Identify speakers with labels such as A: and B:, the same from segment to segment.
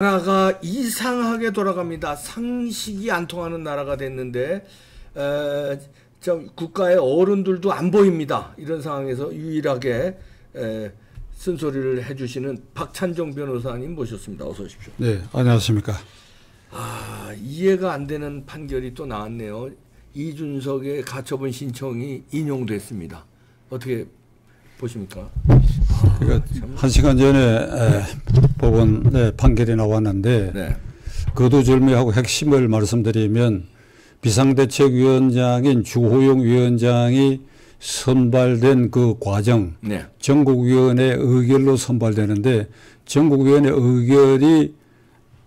A: 나라가 이상하게 돌아갑니다. 상식이 안 통하는 나라가 됐는데 국가의 어른들도 안 보입니다. 이런 상황에서 유일하게 쓴소리를 해주시는 박찬정 변호사님 모셨습니다. 어서 오십시오.
B: 네, 안녕하십니까.
A: 이해가 안 되는 판결이 또 나왔네요. 이준석의 가처분 신청이 인용됐습니다. 어떻게 보십니까?
B: 그러니까 1시간 전에 법원 판결이 나왔는데
A: 네.
B: 거두절미하고 핵심을 말씀드리면 비상대책위원장인 주호영 위원장이 선발된 그 과정,
A: 네.
B: 전국위원회 의결로 선발되는데 전국위원회 의결이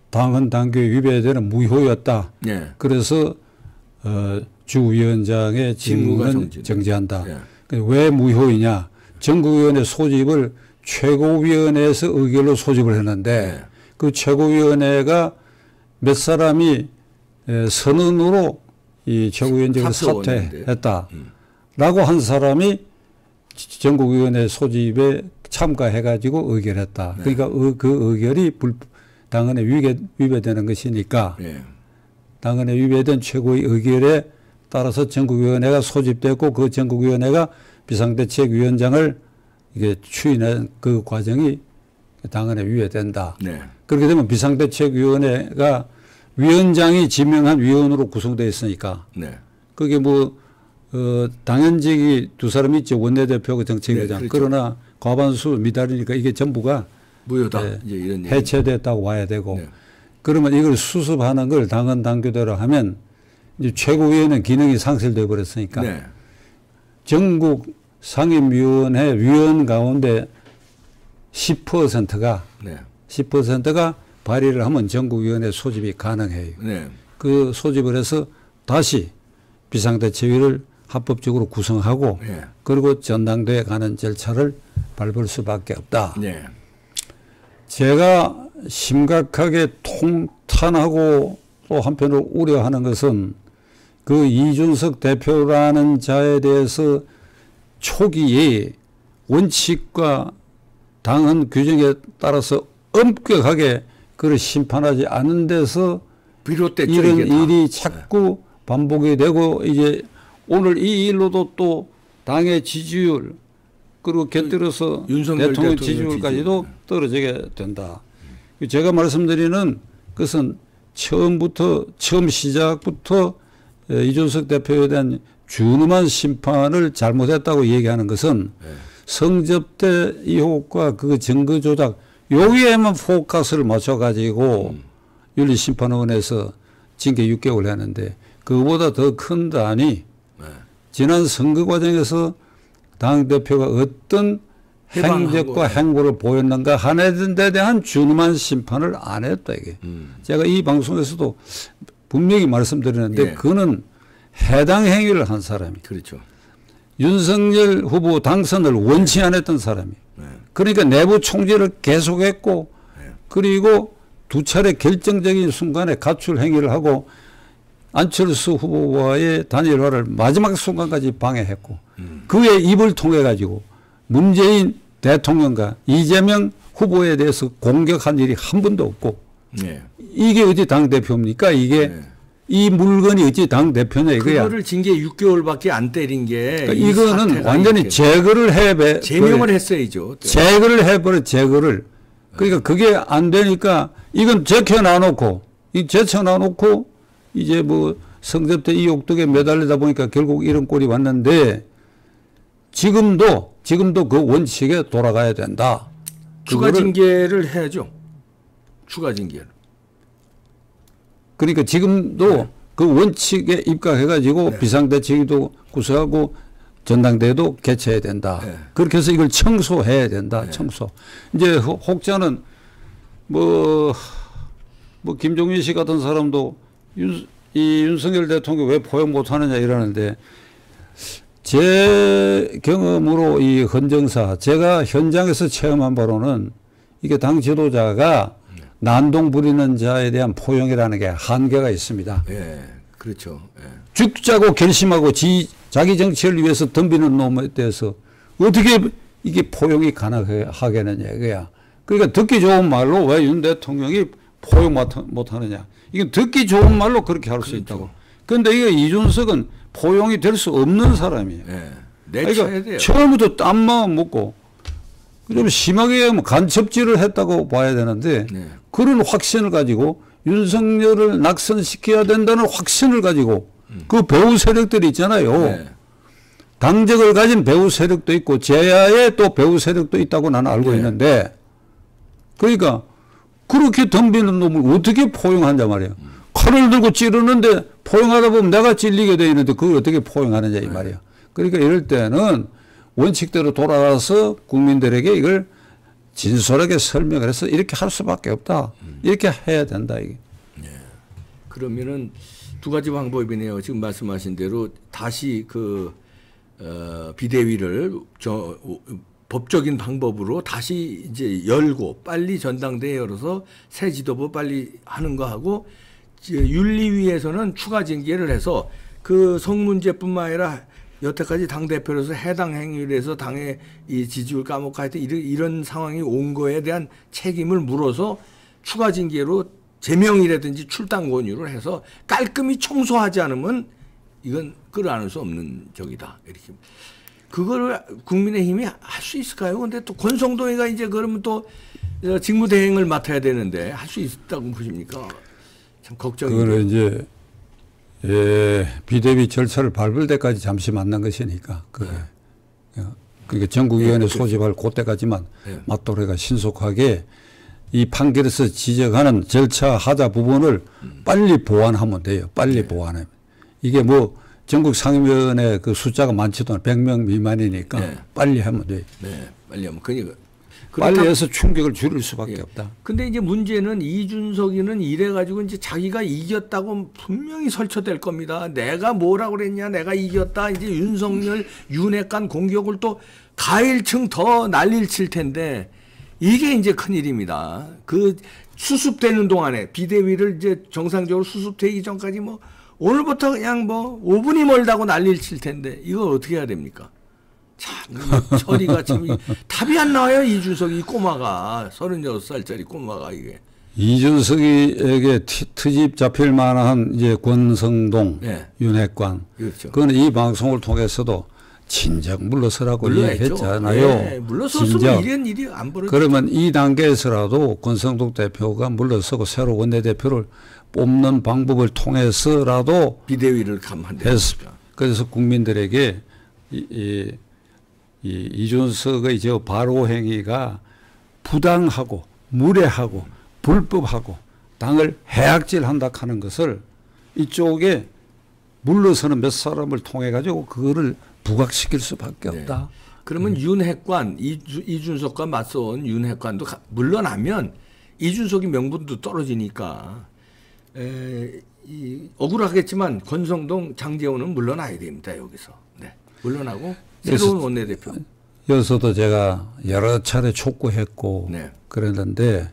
B: 당헌 당규에 위배되는 무효였다.
A: 네.
B: 그래서 주 위원장의 직무는 정지한다.
A: 네.
B: 왜 무효이냐? 전국위원회 소집을 최고위원회에서 의결로 소집을 했는데
A: 네.
B: 그 최고위원회가 몇 사람이 선언으로 이 최고위원장을 사퇴했다라고 한 사람이 전국위원회 소집에 참가해가지고 의결했다.
A: 네.
B: 그러니까 그 의결이 당헌에 위배되는 것이니까
A: 네.
B: 당헌에 위배된 최고의 의결에 따라서 전국위원회가 소집됐고 그 전국위원회가 비상대책위원장을 이게 추인한 그 과정이 당헌에 위배된다.
A: 네.
B: 그렇게 되면 비상대책위원회가 위원장이 지명한 위원으로 구성되어 있으니까
A: 네.
B: 그게 뭐 당연직이 두 사람 있죠. 원내대표고 정책위원장.
A: 네, 그렇죠.
B: 그러나 과반수 미달이니까 이게 전부가
A: 무효다. 이제 이런
B: 해체됐다고 와야 되고
A: 네.
B: 그러면 이걸 수습하는 걸 당헌 당규대로 하면 이제 최고위원회 기능이 상실되어 버렸으니까
A: 네.
B: 전국 상임위원회 위원 가운데 10%가
A: 네.
B: 10%가 발의를 하면 전국위원회 소집이 가능해요.
A: 네.
B: 그 소집을 해서 다시 비상대책위를 합법적으로 구성하고
A: 네.
B: 그리고 전당대회 가는 절차를 밟을 수밖에 없다.
A: 네.
B: 제가 심각하게 통탄하고 또 한편으로 우려하는 것은 그 이준석 대표라는 자에 대해서 초기에 원칙과 당헌 규정에 따라서 엄격하게 그를 심판하지 않은 데서
A: 비롯됐죠.
B: 이런
A: 이게 다.
B: 일이 자꾸 반복이 되고 이제 오늘 이 일로도 또 당의 지지율 그리고 곁들여서 대통령 지지율까지도 떨어지게 된다. 제가 말씀드리는 것은 처음 시작부터 이준석 대표에 대한 준엄한 심판을 잘못했다고 얘기하는 것은 성접대 의혹과 그 증거 조작 여기에만 포커스를 맞춰가지고 윤리심판원에서 징계 6개월 했는데 그거보다 더 큰 단위 지난 선거 과정에서 당대표가 어떤 행적과 행보를 보였는가 하는 데 대한 준엄한 심판을 안 했다 이게. 제가 이 방송에서도 분명히 말씀드렸는데
A: 예.
B: 그는 해당 행위를 한 사람이.
A: 그렇죠.
B: 윤석열 후보 당선을 원치 않았던 사람이.
A: 네.
B: 그러니까 내부 총질을 계속했고
A: 네.
B: 그리고 두 차례 결정적인 순간에 가출 행위를 하고 안철수 후보와의 단일화를 마지막 순간까지 방해했고 그의 입을 통해 가지고 문재인 대통령과 이재명 후보에 대해서 공격한 일이 한 번도 없고
A: 네.
B: 이게 어찌 당대표입니까? 이게
A: 네.
B: 이 물건이 어찌 당대표냐 이거야.
A: 그거를 징계 6개월밖에 안 때린 게
B: 그러니까 이거는 완전히 제거를
A: 제명을 했어야죠.
B: 제거를 해버려 제거를. 그러니까 그게 안 되니까 이건 제쳐놔놓고 이제 뭐 성접대 의혹 등에 매달리다 보니까 결국 이런 꼴이 왔는데 지금도 그 원칙에 돌아가야 된다.
A: 추가 징계를 해야죠. 추가 징계를.
B: 그러니까 지금도 그 원칙에 입각해가지고
A: 네.
B: 비상대책위도 구성하고 전당대회도 개최해야 된다.
A: 네.
B: 그렇게 해서 이걸 청소해야 된다.
A: 네.
B: 청소. 이제 혹자는 뭐 김종인 씨 같은 사람도 이 윤석열 대통령 왜 포용 못하느냐 이러는데 제 경험으로 이 헌정사 제가 현장에서 체험한 바로는 이게 당 지도자가 난동 부리는 자에 대한 포용이라는 게 한계가 있습니다.
A: 예, 그렇죠. 예.
B: 죽자고 결심하고 자기 정치를 위해서 덤비는 놈에 대해서 어떻게 이게 포용이 가능하겠느냐 이거야. 그러니까 듣기 좋은 말로 왜 윤 대통령이 포용 못하느냐. 이건 듣기 좋은 말로 그렇게 할 수 있다고. 그런데 이게 이준석은 포용이 될 수 없는 사람이에요.
A: 네. 내쳐야 돼요.
B: 처음부터 딴마음 먹고 좀 심하게 뭐 간첩질을 했다고 봐야 되는데
A: 네.
B: 그런 확신을 가지고 윤석열을 낙선시켜야 된다는 확신을 가지고 그 배후 세력들이 있잖아요.
A: 네.
B: 당적을 가진 배후 세력도 있고 제야의 또 배후 세력도 있다고 나는 알고
A: 네.
B: 있는데 그러니까 그렇게 덤비는 놈을 어떻게 포용한단 말이에요. 칼을 들고 찌르는데 포용하다 보면 내가 찔리게 돼 있는데 그걸 어떻게 포용하느냐 이 말이야. 그러니까 이럴 때는 원칙대로 돌아가서 국민들에게 이걸 진솔하게 설명을 해서 이렇게 할 수밖에 없다. 이렇게 해야 된다 이게.
A: 네. 그러면은 두 가지 방법이네요. 지금 말씀하신 대로 다시 그 비대위를 법적인 방법으로 다시 이제 열고 빨리 전당대회 열어서 새 지도부 빨리 하는 거 하고 윤리위에서는 추가 징계를 해서 그 성문제뿐만 아니라 여태까지 당대표로서 해당 행위를 해서 당의 이 지지율 까먹고 하여튼 이런 상황이 온 거에 대한 책임을 물어서 추가 징계로 제명이라든지 출당 권유를 해서 깔끔히 청소하지 않으면 이건 끌어안을 수 없는 적이다. 이렇게. 그거를 국민의힘이 할 수 있을까요? 근데 또 권성동이가 이제 그러면 또 직무대행을 맡아야 되는데 할 수 있다고 보십니까? 참 걱정이.
B: 그거는 이제 비대위 절차를 밟을 때까지 잠시 만난 것이니까 그러니까 전국위원회 소집할 그때까지만 맞도록 신속하게 이 판결에서 지적하는 절차 하자 부분을 빨리 보완하면 돼요. 빨리 보완하면. 이게 뭐 전국 상임위원회 그 숫자가 많지도 않아 100명 미만이니까 빨리 하면 돼요.
A: 네, 빨리 하면. 그러니까
B: 빨리 해서 충격을 줄일 수밖에 없다.
A: 근데 이제 문제는 이준석이는 이래가지고 이제 자기가 이겼다고 분명히 설쳐될 겁니다. 내가 뭐라고 그랬냐, 내가 이겼다. 이제 윤석열, 윤핵관 공격을 또 가일층 더 난리를 칠 텐데 이게 이제 큰일입니다. 그 수습되는 동안에 비대위를 이제 정상적으로 수습되기 전까지 뭐 오늘부터 그냥 뭐 5분이 멀다고 난리를 칠 텐데 이걸 어떻게 해야 됩니까? 참, 처리가 지금 답이 안 나와요. 이준석이 이 꼬마가 36살짜리 꼬마가 이게.
B: 이준석에게 트집 잡힐 만한 이제 권성동, 윤핵관.
A: 그렇죠.
B: 그건 이 방송을 통해서도 진작 물러서라고 얘기했잖아요.
A: 네, 물러섰으면 이런 일이 안 벌어지죠.
B: 그러면 이 단계에서라도 권성동 대표가 물러서고 새로 원내대표를 뽑는 방법을 통해서라도
A: 비대위를 감한다.
B: 그래서 국민들에게 이준석의 저 바로 행위가 부당하고 무례하고 불법하고 당을 해악질한다 하는 것을 이쪽에 물러서는 몇 사람을 통해 가지고 그거를 부각시킬 수밖에 없다.
A: 그러면 윤핵관 이준석과 맞서온 윤핵관도 물러나면 이준석이 명분도 떨어지니까 억울하겠지만 권성동 장제원은 물러나야 됩니다. 여기서. 네. 물러나고 새로운 원내대표.
B: 여기서도 제가 여러 차례 촉구했고 그랬는데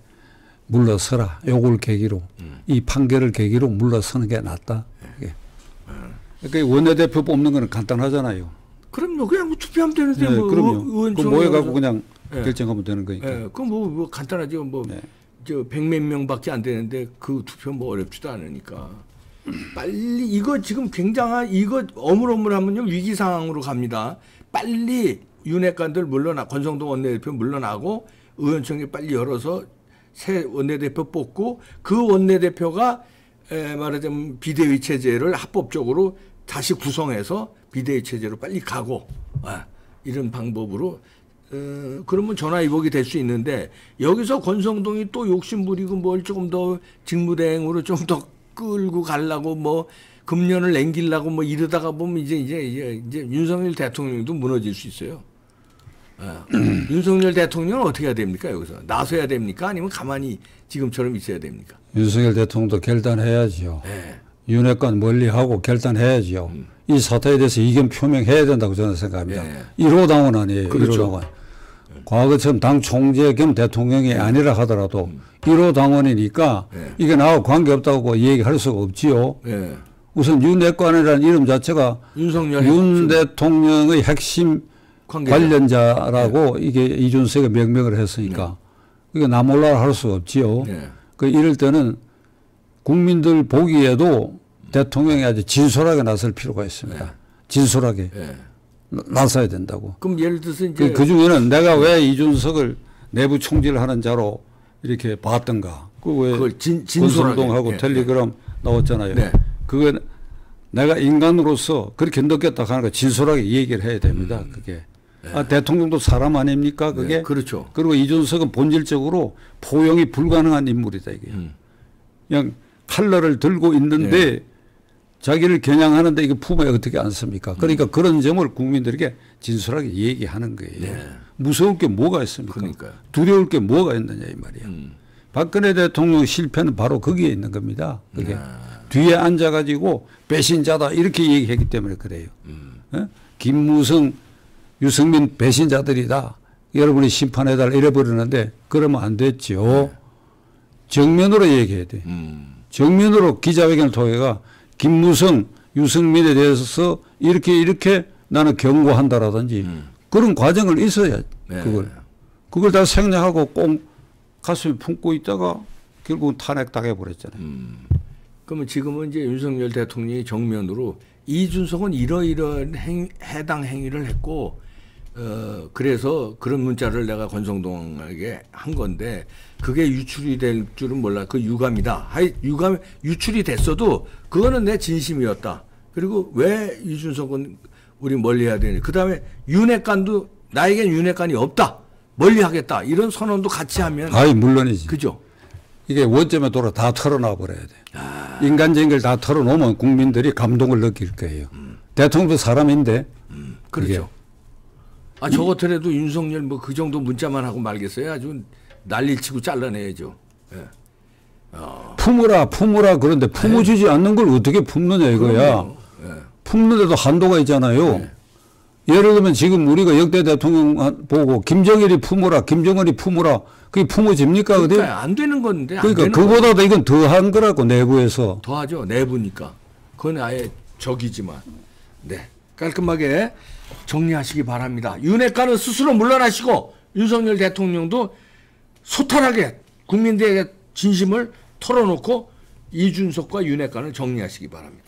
B: 물러서라. 요걸 계기로 이 판결을 계기로 물러서는 게 낫다. 그러니까 원내대표 뽑는 거는 간단하잖아요.
A: 그럼요. 그냥 투표하면 되는데
B: 그럼요. 그 모여갖고 그냥 결정하면 되는 거니까.
A: 그럼 뭐 간단하죠. 뭐 저 100몇 명밖에 안 되는데 그 투표 뭐 어렵지도 않으니까. 빨리 이거 지금 굉장한 이거 어물어물하면요 위기 상황으로 갑니다. 빨리 윤핵관들 권성동 원내대표 물러나고 의원총회 빨리 열어서 새 원내대표 뽑고 그 원내대표가 말하자면 비대위 체제를 합법적으로 다시 구성해서 비대위 체제로 빨리 가고 이런 방법으로 그러면 전화위복이 될 수 있는데 여기서 권성동이 또 욕심부리고 뭘 조금 더 직무대행으로 좀 더 끌고 가려고 뭐 금년을 남기려고 뭐 이러다가 보면 이제 윤석열 대통령도 무너질 수 있어요. 윤석열 대통령은 어떻게 해야 됩니까? 여기서 나서야 됩니까? 아니면 가만히 지금처럼 있어야 됩니까?
B: 윤석열 대통령도 결단해야죠. 윤핵관 멀리하고 결단해야죠. 이 사태에 대해서 의견 표명해야 된다고 저는 생각합니다. 1호 당원 아니에요.
A: 그렇죠.
B: 1호 당원. 과거처럼 당 총재 겸 대통령이 아니라 하더라도 1호 당원이니까 이게 나하고 관계없다고 얘기할 수가 없지요. 우선 윤핵관이라는 이름 자체가 윤 대통령의 핵심 관련자라고 이게 이준석이 명명을 했으니까 이게 나 몰라라 할 수 없지요. 그 이럴 때는 국민들 보기에도 대통령이 아주 진솔하게 나설 필요가 있습니다.
A: 네.
B: 진솔하게
A: 예.
B: 나서야 된다고.
A: 그럼 예를 들어서 이제
B: 그 중에는 내가 왜 이준석을 내부 총질을 하는 자로 이렇게 봤던가. 그왜
A: 그걸 진솔하게
B: 권성동하고 텔레그램 나왔잖아요.
A: 네.
B: 그거 내가 인간으로서 그렇게 느꼈다 하는 거 진솔하게 얘기를 해야 됩니다. 그게. 아, 대통령도 사람 아닙니까? 그게.
A: 네, 그렇죠.
B: 그리고 이준석은 본질적으로 포용이 불가능한 인물이다 이게. 그냥 칼날을 들고 있는데 자기를 겨냥하는데 이게 품에 어떻게 앉습니까? 그러니까 그런 점을 국민들에게 진솔하게 얘기하는 거예요.
A: 네.
B: 무서울 게 뭐가 있습니까?
A: 그러니까요.
B: 두려울 게 뭐가 있느냐 이 말이야. 박근혜 대통령 실패는 바로 거기에 있는 겁니다. 그게 뒤에 앉아가지고 배신자다 이렇게 얘기했기 때문에 그래요. 김무성, 유승민 배신자들이다. 여러분이 심판해달라 이래버리는데 그러면 안 됐죠. 정면으로 얘기해야 돼. 정면으로 기자회견을 통해가 김무성, 유승민에 대해서 이렇게 나는 경고한다라든지 그런 과정을 있어야
A: 네.
B: 그걸 다 생략하고 꼭 가슴에 품고 있다가 결국은 탄핵당해 버렸잖아요.
A: 그러면 지금은 이제 윤석열 대통령이 정면으로 이준석은 이러이러한 해당 행위를 했고 그래서 그런 문자를 내가 권성동에게 한 건데 그게 유출이 될 줄은 몰라. 그 유감이다. 유감 유출이 됐어도 그거는 내 진심이었다. 그리고 왜 이준석은 우리 멀리해야 되니? 그다음에 윤핵관도 나에겐 윤핵관이 없다. 멀리하겠다. 이런 선언도 같이 하면
B: 아이 물론이지.
A: 그죠?
B: 이게 원점에 돌아 다 털어놔 버려야 돼. 인간적인 걸 다 털어놓으면 국민들이 감동을 느낄 거예요. 대통령도 사람인데.
A: 그렇죠. 아, 저 같더라도 윤석열 뭐 그 정도 문자만 하고 말겠어요. 아주 난리를 치고 잘라내야죠. 예.
B: 품으라 그런데 품어주지 않는 걸 어떻게 품느냐 이거야.
A: 예.
B: 품는데도 한도가 있잖아요.
A: 네.
B: 예를 들면 지금 우리가 역대 대통령 보고 김정일이 품어라, 김정은이 품어라. 그게 품어집니까?
A: 그러니까 안 되는 건데. 안
B: 그러니까
A: 되는
B: 그보다도 이건 더한 거라고 내부에서.
A: 더하죠. 내부니까. 그건 아예 적이지만. 네. 깔끔하게 정리하시기 바랍니다. 윤핵관은 스스로 물러나시고 윤석열 대통령도 소탈하게 국민들에게 진심을 털어놓고 이준석과 윤핵관을 정리하시기 바랍니다.